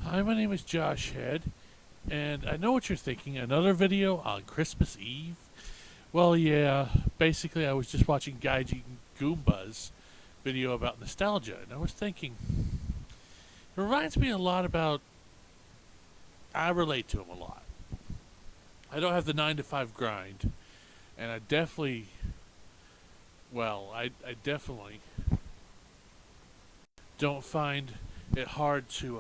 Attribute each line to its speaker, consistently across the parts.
Speaker 1: Hi, my name is Josh Head, and I know what you're thinking. Another video on Christmas Eve? Well, yeah, basically I was just watching Gaijin Goomba's video about nostalgia, and I was thinking, it reminds me a lot about, I relate to him a lot. I don't have the 9 to 5 grind, and I definitely, I definitely don't find it hard to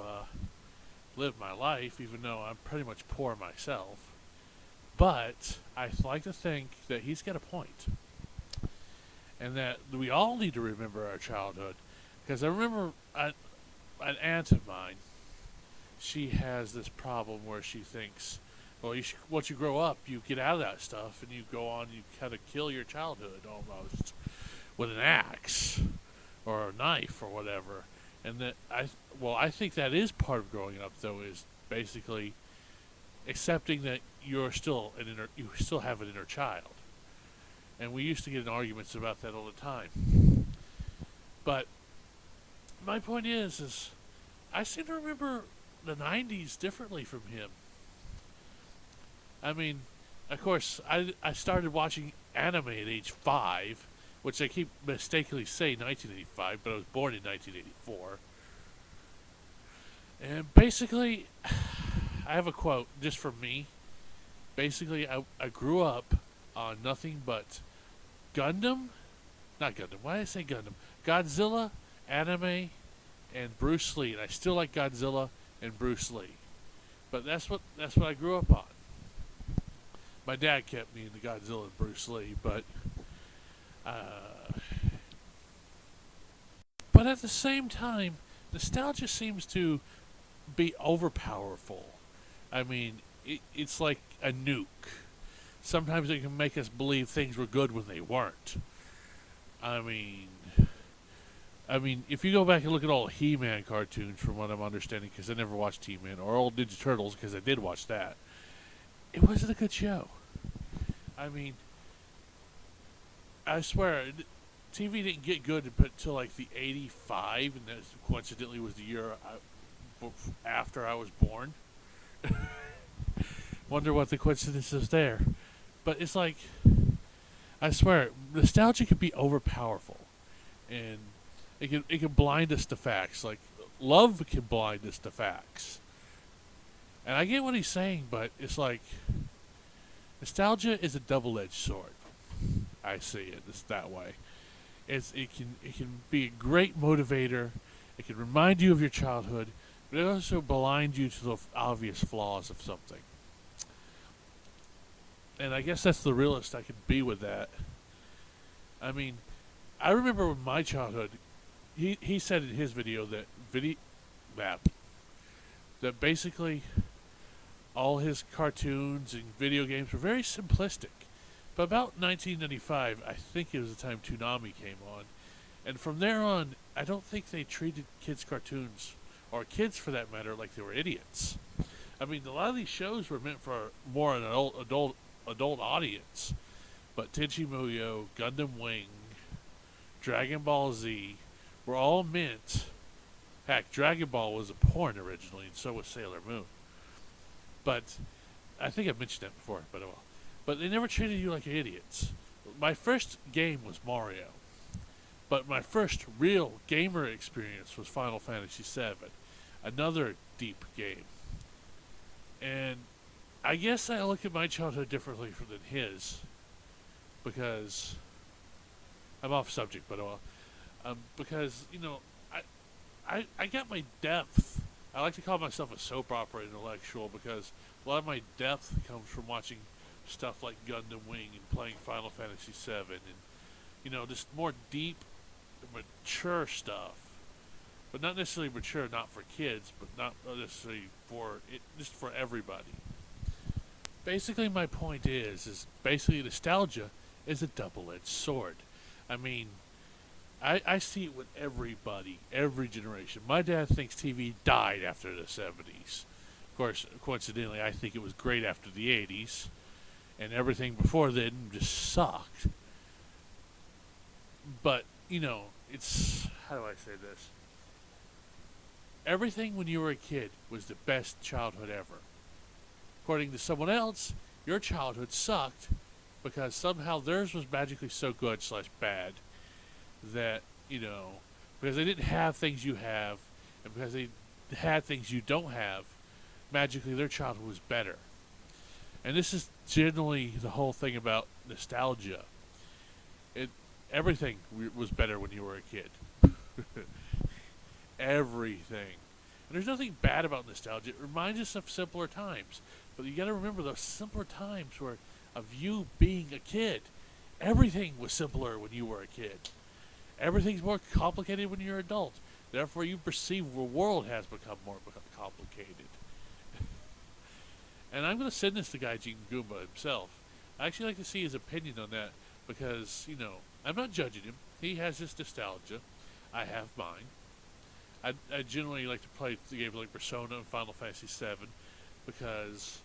Speaker 1: live my life, even though I'm pretty much poor myself. But I like to think that he's got a point, and that we all need to remember our childhood. Because I remember an aunt of mine, she has this problem where she thinks, well, once you grow up, you get out of that stuff and you go on, you kind of kill your childhood almost with an axe or a knife or whatever. And I think that is part of growing up, though, is basically accepting that you still have an inner child. And we used to get in arguments about that all the time. But my point is I seem to remember the '90s differently from him. I mean, of course, I started watching anime at age 5, which I keep mistakenly saying 1985, but I was born in 1984. And basically, I have a quote just from me. Basically, I grew up on nothing but Gundam, not Gundam. Why did I say Gundam? Godzilla, anime, and Bruce Lee. And I still like Godzilla and Bruce Lee, but that's what I grew up on. My dad kept me into Godzilla and Bruce Lee, uh, but at the same time, nostalgia seems to be overpowerful. I mean, it's like a nuke. Sometimes it can make us believe things were good when they weren't. I mean, if you go back and look at all the He-Man cartoons, from what I'm understanding, because I never watched He-Man, or old Ninja Turtles, because I did watch that, it wasn't a good show. I mean, I swear, TV didn't get good until like the '85, and that coincidentally was the year after I was born. Wonder what the coincidence is there. But it's like, I swear, nostalgia can be overpowerful, and it can blind us to facts. Like love can blind us to facts. And I get what he's saying, but it's like nostalgia is a double-edged sword. I see it that way. It can be a great motivator. It can remind you of your childhood, but it also blind you to the obvious flaws of something. And I guess that's the realest I could be with that. I mean, I remember with my childhood, he said in his video that basically all his cartoons and video games were very simplistic. But about 1995, I think it was the time Toonami came on. And from there on, I don't think they treated kids' cartoons, or kids for that matter, like they were idiots. I mean, a lot of these shows were meant for more an adult audience. But Tenchi Muyo, Gundam Wing, Dragon Ball Z were all meant. Heck, Dragon Ball was a porn originally, and so was Sailor Moon. But I think I've mentioned that before, but oh well. But they never treated you like idiots. My first game was Mario, but my first real gamer experience was Final Fantasy VII, another deep game. And I guess I look at my childhood differently than his, because I'm off subject, but because I got my depth. I like to call myself a soap opera intellectual because a lot of my depth comes from watching stuff like Gundam Wing and playing Final Fantasy VII, and just more deep, mature stuff. But not necessarily mature, not for kids, but not necessarily for it, just for everybody. Basically, my point is basically nostalgia is a double-edged sword. I mean, I see it with everybody, every generation. My dad thinks TV died after the '70s. Of course, coincidentally, I think it was great after the '80s, and everything before then just sucked. But it's, how do I say this? everything when you were a kid was the best childhood ever. According to someone else, your childhood sucked because somehow theirs was magically so good slash bad that, because they didn't have things you have, and because they had things you don't have, magically their childhood was better. And this is generally the whole thing about nostalgia. It Everything was better when you were a kid. Everything. And there's nothing bad about nostalgia. It reminds us of simpler times. But you got to remember those simpler times where of you being a kid. Everything was simpler when you were a kid. Everything's more complicated when you're an adult. Therefore, you perceive the world has become more complicated. And I'm going to send this to Gaijin Goomba himself. I actually like to see his opinion on that because, I'm not judging him. He has his nostalgia. I have mine. I generally like to play the games like Persona and Final Fantasy VII because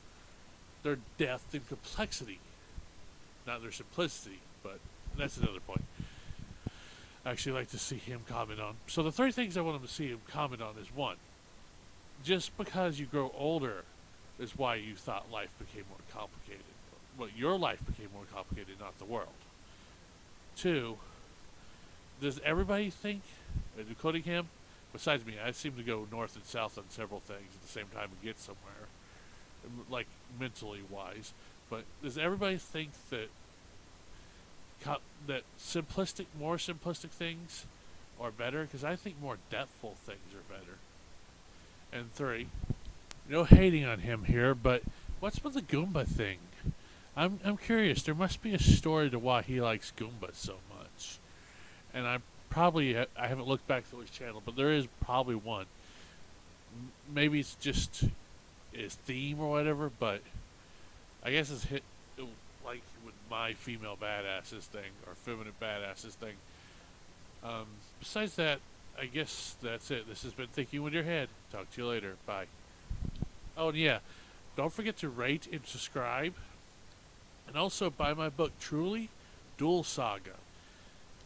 Speaker 1: their depth and complexity, not their simplicity, but that's another point. I actually like to see him comment on. So the three things I want him to see him comment on is one, just because you grow older is why you thought life became more complicated. Well, your life became more complicated, not the world. Two, does everybody think, including him, besides me, I seem to go north and south on several things at the same time and get somewhere, like mentally wise, but does everybody think that more simplistic things are better? Because I think more depthful things are better. And three, no hating on him here, but what's with the Goomba thing? I'm curious. There must be a story to why he likes Goomba so much. And I haven't looked back through his channel, but there is probably one. Maybe it's just his theme or whatever, but I guess it's like with my female badasses thing or feminine badasses thing. Besides that, I guess that's it. This has been Thinking with Your Head. Talk to you later. Bye. Oh, and yeah, don't forget to rate and subscribe. And also buy my book, Truly, Duel Saga.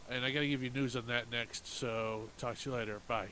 Speaker 1: And I got to give you news on that next, so talk to you later. Bye.